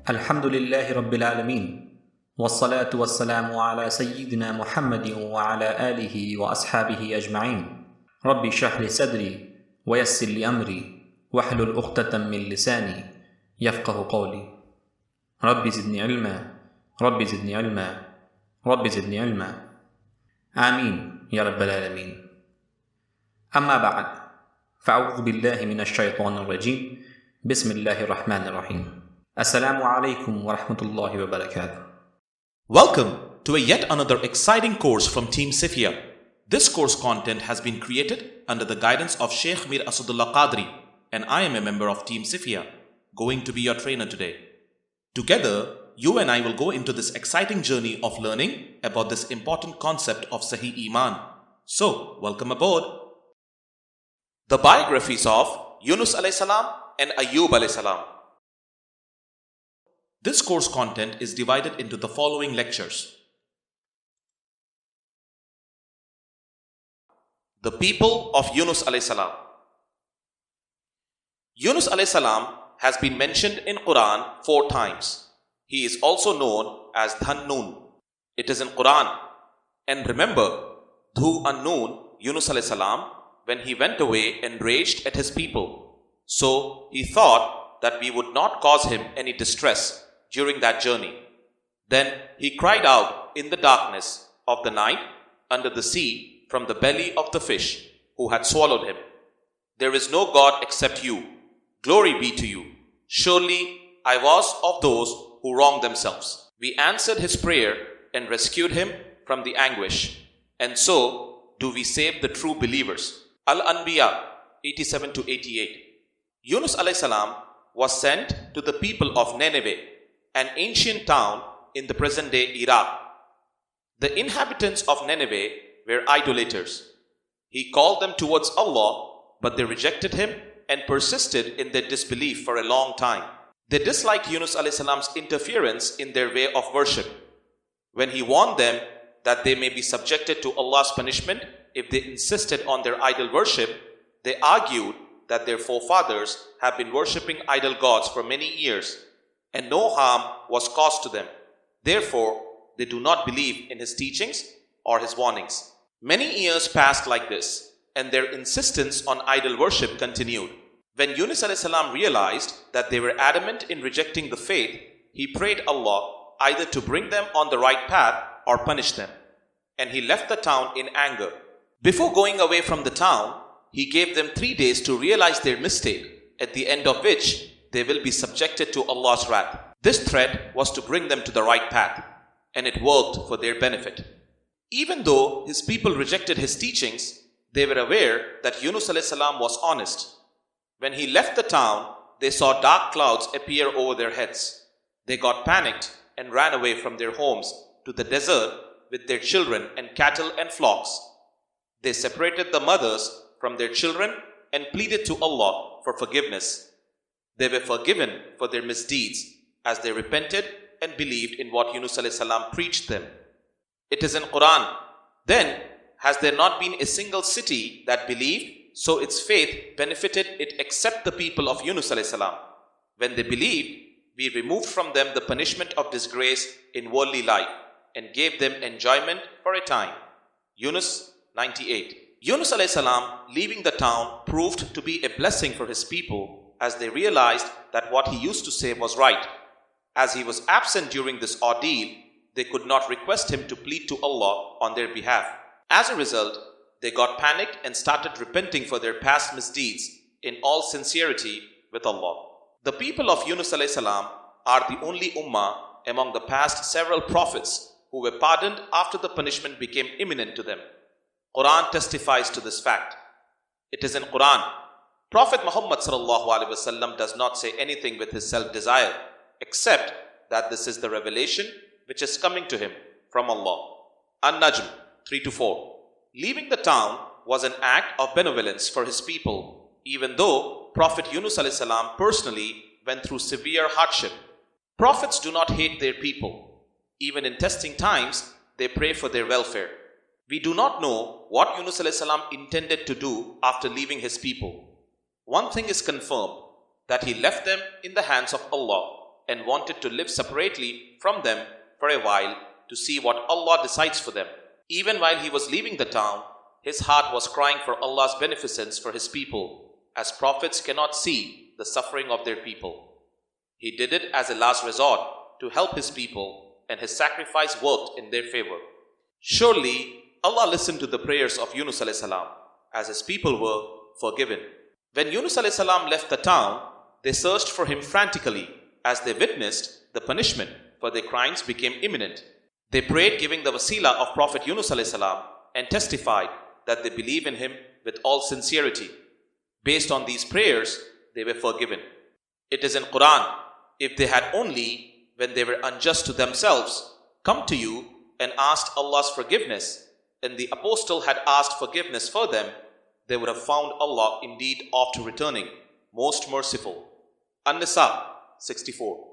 الحمد لله رب العالمين والصلاة والسلام على سيدنا محمد وعلى آله وأصحابه أجمعين رب اشرح لي صدري ويسر لي أمري واحلل عقدة من لساني يفقه قولي رب زدني علما رب زدني علما رب زدني علما آمين يا رب العالمين أما بعد فأعوذ بالله من الشيطان الرجيم بسم الله الرحمن الرحيم السلام عليكم ورحمة الله وبركاته. Welcome to yet another exciting course from Team CIFIA. This course content has been created under the guidance of Sheikh Mir Asadullah Qadri, and I am a member of Team CIFIA, going to be your trainer today. Together, you and I will go into this exciting journey of learning about this important concept of Sahih Iman. So, welcome aboard. The biographies of Yunus alayhi salam and Ayyub alayhi salam. This course content is divided into the following lectures. The people of Yunus alayhi salam. Yunus alayhi salam has been mentioned in Quran 4 times. He is also known as Dhannun. It is in Quran. And remember, Dhu Annun, Yunus alayhi salam, when he went away enraged at his people. So he thought that we would not cause him any distress during that journey. Then he cried out in the darkness of the night under the sea from the belly of the fish who had swallowed him. There is no God except you. Glory be to you. Surely I was of those who wronged themselves. We answered his prayer and rescued him from the anguish. And so do we save the true believers. Al-Anbiya 87-88. Yunus alayhi salam was sent to the people of Nineveh, an ancient town in the present-day Iraq. The inhabitants of Nineveh were idolaters. He called them towards Allah, but they rejected him and persisted in their disbelief for a long time. They disliked Yunus alayhi salam's interference in their way of worship. When he warned them that they may be subjected to Allah's punishment if they insisted on their idol worship, they argued that their forefathers have been worshipping idol gods for many years, and no harm was caused to them. Therefore, they do not believe in his teachings or his warnings. Many years passed like this, and their insistence on idol worship continued. When Yunus alayhi salam realized that they were adamant in rejecting the faith, he prayed Allah either to bring them on the right path or punish them. And he left the town in anger. Before going away from the town, he gave them 3 days to realize their mistake, at the end of which they will be subjected to Allah's wrath. This threat was to bring them to the right path, and it worked for their benefit. Even though his people rejected his teachings, they were aware that Yunus alayhi salam was honest. When he left the town, they saw dark clouds appear over their heads. They got panicked and ran away from their homes to the desert with their children and cattle and flocks. They separated the mothers from their children and pleaded to Allah for forgiveness. They were forgiven for their misdeeds as they repented and believed in what Yunus alayhi salam preached them. It is in Quran. Then has there not been a single city that believed, so its faith benefited it except the people of Yunus alayhi salam. When they believed, we removed from them the punishment of disgrace in worldly life and gave them enjoyment for a time. Yunus 98. Yunus alayhi salam leaving the town proved to be a blessing for his people, as they realized that what he used to say was right. As he was absent during this ordeal, they could not request him to plead to Allah on their behalf. As a result, they got panicked and started repenting for their past misdeeds in all sincerity with Allah. The people of Yunus alayhi salam are the only ummah among the past several prophets who were pardoned after the punishment became imminent to them. Quran testifies to this fact. It is in Quran. Prophet Muhammad does not say anything with his self-desire, except that this is the revelation which is coming to him from Allah. An-Najm 3-4. Leaving the town was an act of benevolence for his people, even though Prophet Yunus alayhi salam personally went through severe hardship. Prophets do not hate their people. Even in testing times, they pray for their welfare. We do not know what Yunus alayhi salam intended to do after leaving his people. One thing is confirmed, that he left them in the hands of Allah and wanted to live separately from them for a while to see what Allah decides for them. Even while he was leaving the town, his heart was crying for Allah's beneficence for his people, as prophets cannot see the suffering of their people. He did it as a last resort to help his people, and his sacrifice worked in their favor. Surely Allah listened to the prayers of Yunus alayhi salam, as his people were forgiven. When Yunus alayhi salam left the town, they searched for him frantically, as they witnessed the punishment for their crimes became imminent. They prayed giving the wasila of Prophet Yunus alayhi salam and testified that they believe in him with all sincerity. Based on these prayers, they were forgiven. It is in Quran, if they had only, when they were unjust to themselves, come to you and asked Allah's forgiveness, and the apostle had asked forgiveness for them, they would have found Allah indeed after returning, most merciful. An-Nisa 64.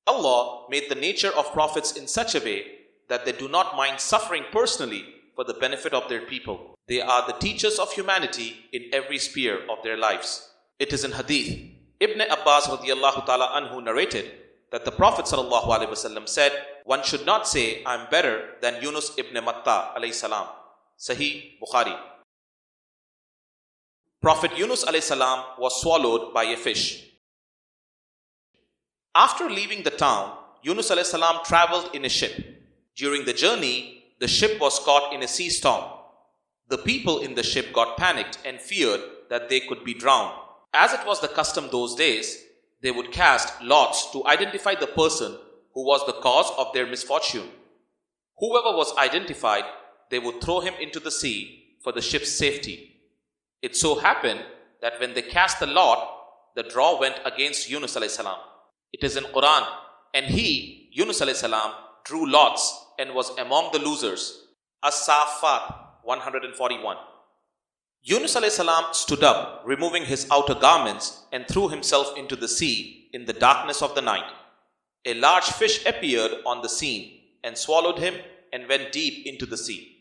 Allah made the nature of prophets in such a way that they do not mind suffering personally for the benefit of their people. They are the teachers of humanity in every sphere of their lives. It is in Hadith. Ibn Abbas radiyallahu ta'ala anhu narrated that the Prophet sallallahu alaihi wasallam said, one should not say, I am better than Yunus ibn Matta alayhi salam. Sahih Bukhari. Prophet Yunus alayhi salam was swallowed by a fish. After leaving the town, Yunus alayhi salam traveled in a ship. During the journey, the ship was caught in a sea storm. The people in the ship got panicked and feared that they could be drowned. As it was the custom those days, they would cast lots to identify the person who was the cause of their misfortune. Whoever was identified, they would throw him into the sea for the ship's safety. It so happened that when they cast the lot, the draw went against Yunus alayhi salam. It is in Quran, and he, Yunus alayhi salam, drew lots and was among the losers. As-Saffat 141. Yunus alayhi salam stood up, removing his outer garments, and threw himself into the sea in the darkness of the night. A large fish appeared on the scene and swallowed him and went deep into the sea.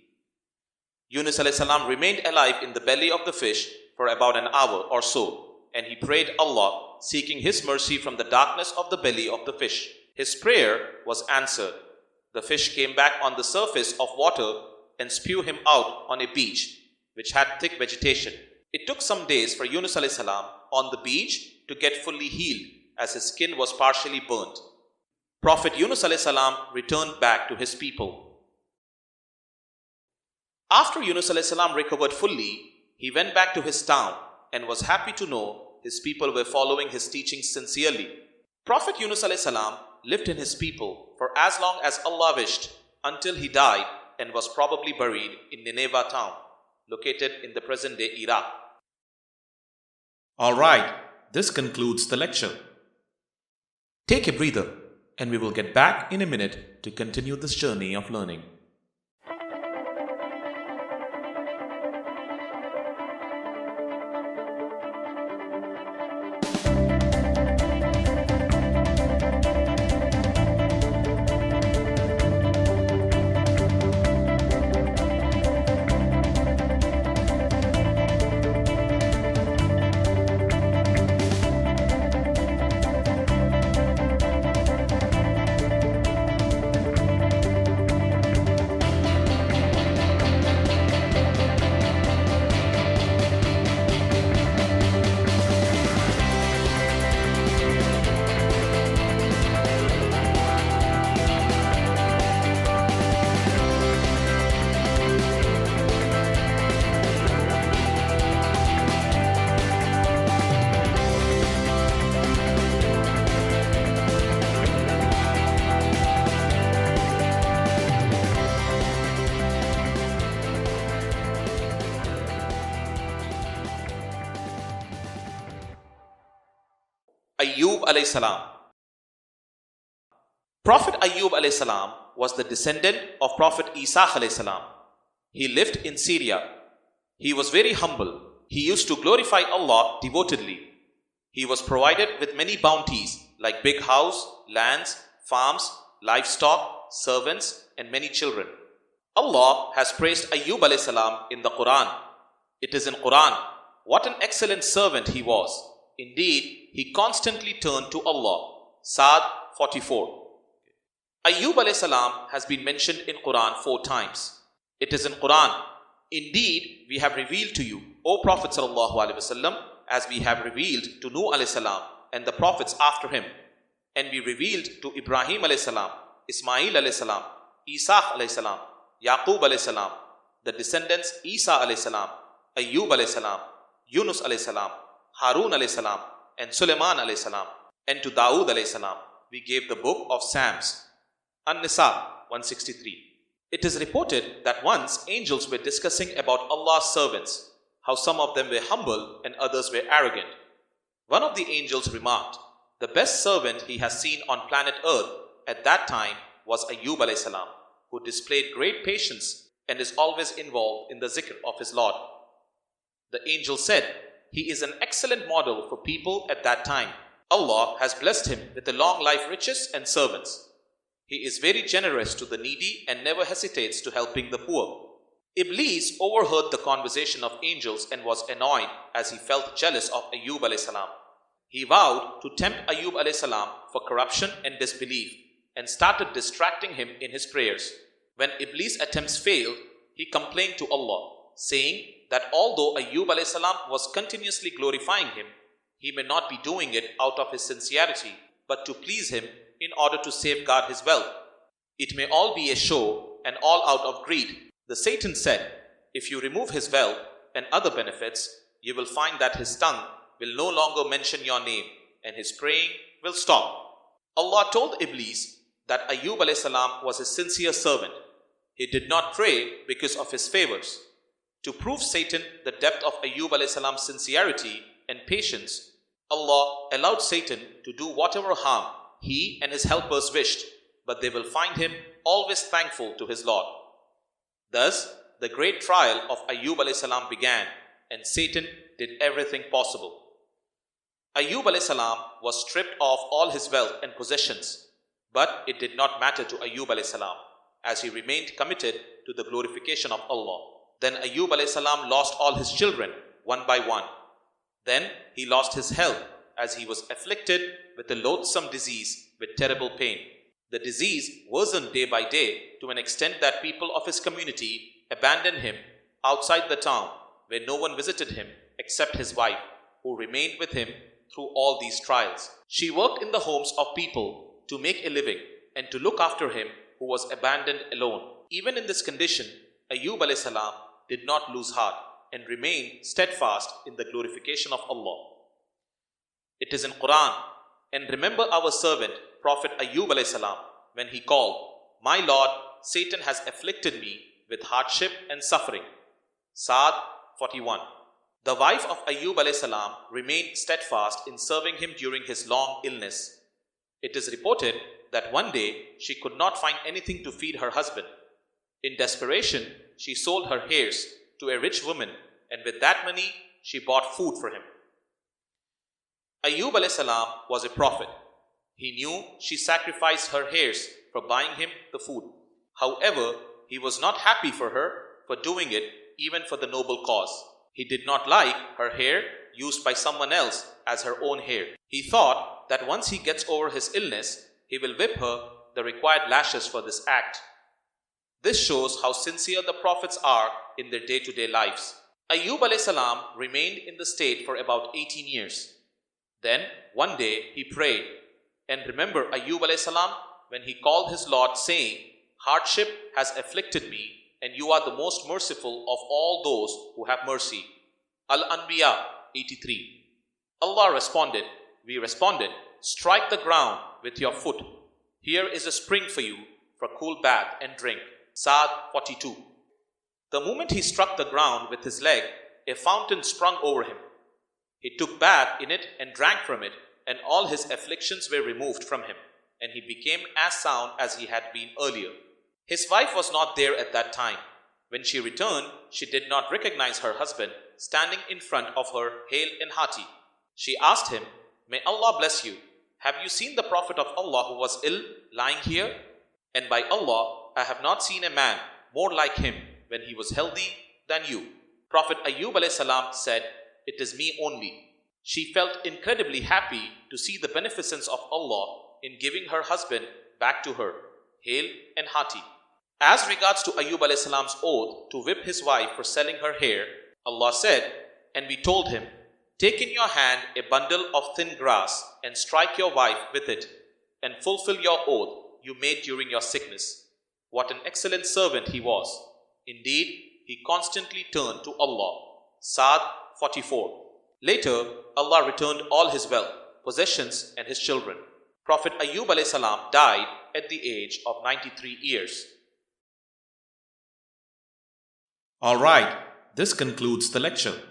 Yunus alayhi salam remained alive in the belly of the fish for about an hour or so, and he prayed Allah, seeking his mercy from the darkness of the belly of the fish. His prayer was answered. The fish came back on the surface of water and spewed him out on a beach which had thick vegetation. It took some days for Yunus alayhi salam on the beach to get fully healed, as his skin was partially burnt. Prophet Yunus alayhi salam returned back to his people. After Yunus alayhi salam recovered fully, he went back to his town and was happy to know his people were following his teachings sincerely. Prophet Yunus alayhi salam lived in his people for as long as Allah wished, until he died and was probably buried in Nineveh town, located in the present-day Iraq. Alright, this concludes the lecture. Take a breather, and we will get back in a minute to continue this journey of learning. Ayyub alayhi salam. Prophet Ayyub alayhi salam was the descendant of Prophet Isa alayhi salam. He lived in Syria. He was very humble. He used to glorify Allah devotedly. He was provided with many bounties like big house, lands, farms, livestock, servants, and many children. Allah has praised Ayyub alayhi salam in the Quran. It is in Quran, what an excellent servant he was. Indeed, he constantly turned to Allah. Sa'd 44. Ayyub alayhi salam has been mentioned in Quran 4 times. It is in Quran, "Indeed, we have revealed to you, O Prophet sallallahu alaihi wasallam, as we have revealed to Nuh alayhi salam and the prophets after him. And we revealed to Ibrahim alayhi salam, Ismail alayhi salam, Isa alayhi salam, Yaqub alayhi salam, the descendants Isa alayhi salam, Ayyub alayhi salam, Yunus alayhi salam, Harun alayhi salam, and Sulaiman alayhi salam, and to Dawood alayhi salam we gave the book of Psalms." An-Nisa 163. It is reported that once angels were discussing about Allah's servants, how some of them were humble and others were arrogant. One of the angels remarked, "The best servant he has seen on planet Earth at that time was Ayyub alayhi salam, who displayed great patience and is always involved in the zikr of his Lord." The angel said, "He is an excellent model for people at that time. Allah has blessed him with a long life, riches and servants. He is very generous to the needy and never hesitates to helping the poor." Iblis overheard the conversation of angels and was annoyed as he felt jealous of Ayyub alayhi salam. He vowed to tempt Ayyub alayhi salam for corruption and disbelief and started distracting him in his prayers. When Iblis' attempts failed, he complained to Allah, saying that although Ayyub alayhi salam was continuously glorifying him, he may not be doing it out of his sincerity, but to please him in order to safeguard his wealth. It may all be a show and all out of greed. The Satan said, "If you remove his wealth and other benefits, you will find that his tongue will no longer mention your name and his praying will stop." Allah told Iblis that Ayyub alayhi salam was a sincere servant. He did not pray because of his favors. To prove Satan the depth of Ayyub alayhi salam's sincerity and patience, Allah allowed Satan to do whatever harm he and his helpers wished, but they will find him always thankful to his Lord. Thus, the great trial of Ayyub alayhi salam began, and Satan did everything possible. Ayyub alayhi salam was stripped of all his wealth and possessions, but it did not matter to Ayyub alayhi salam, as he remained committed to the glorification of Allah. Then Ayyub alayhi salam lost all his children, one by one. Then he lost his health, as he was afflicted with a loathsome disease with terrible pain. The disease worsened day by day to an extent that people of his community abandoned him outside the town, where no one visited him except his wife, who remained with him through all these trials. She worked in the homes of people to make a living and to look after him who was abandoned alone. Even in this condition, Ayyub alayhi salam did not lose heart and remained steadfast in the glorification of Allah. It is in Quran, "And remember our servant, Prophet Ayyub alayhi salam, when he called, 'My Lord, Satan has afflicted me with hardship and suffering.'" Sa'd 41. The wife of Ayyub alayhi salam remained steadfast in serving him during his long illness. It is reported that one day she could not find anything to feed her husband. In desperation, she sold her hairs to a rich woman, and with that money, she bought food for him. Ayyub alayhi salam was a prophet. He knew she sacrificed her hairs for buying him the food. However, he was not happy for her for doing it even for the noble cause. He did not like her hair used by someone else as her own hair. He thought that once he gets over his illness, he will whip her the required lashes for this act. This shows how sincere the prophets are in their day-to-day lives. Ayyub alayhi salam remained in the state for about 18 years. Then, one day, he prayed. And remember Ayyub alayhi salam when he called his Lord saying, "Hardship has afflicted me, and you are the most merciful of all those who have mercy." Al-Anbiya 83. Allah responded, we responded, "Strike the ground with your foot. Here is a spring for you for cool bath and drink." Sa'd 42. The moment he struck the ground with his leg, a fountain sprung over him. He took bath in it and drank from it, and all his afflictions were removed from him, and he became as sound as he had been earlier. His wife was not there at that time. When she returned, she did not recognize her husband standing in front of her hale and hearty. She asked him, "May Allah bless you. Have you seen the Prophet of Allah who was ill lying here? And by Allah, I have not seen a man more like him when he was healthy than you." Prophet Ayyub alayhi salam said, "It is me only." She felt incredibly happy to see the beneficence of Allah in giving her husband back to her, hale and hearty. As regards to Ayyub alayhi salam's oath to whip his wife for selling her hair, Allah said, "And we told him, take in your hand a bundle of thin grass and strike your wife with it, and fulfill your oath you made during your sickness. What an excellent servant he was. Indeed, he constantly turned to Allah." Sa'd 44. Later, Allah returned all his wealth, possessions and his children. Prophet Ayyub alayhi salam died at the age of 93 years. Alright, this concludes the lecture.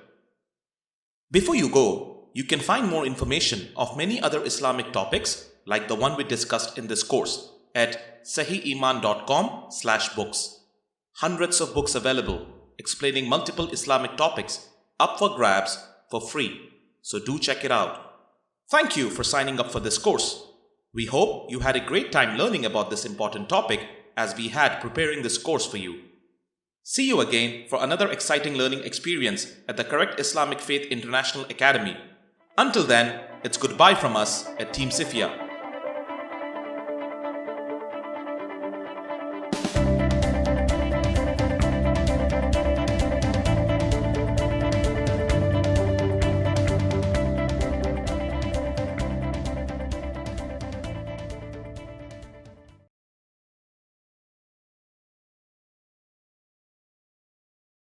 Before you go, you can find more information of many other Islamic topics like the one we discussed in this course at sahiiman.com/books. Hundreds of books available explaining multiple Islamic topics up for grabs for free, so do check it out. Thank you for signing up for this course. We hope you had a great time learning about this important topic as we had preparing this course for you. See you again for another exciting learning experience at the correct Islamic Faith International Academy. Until then, it's goodbye from us at Team CIFIA.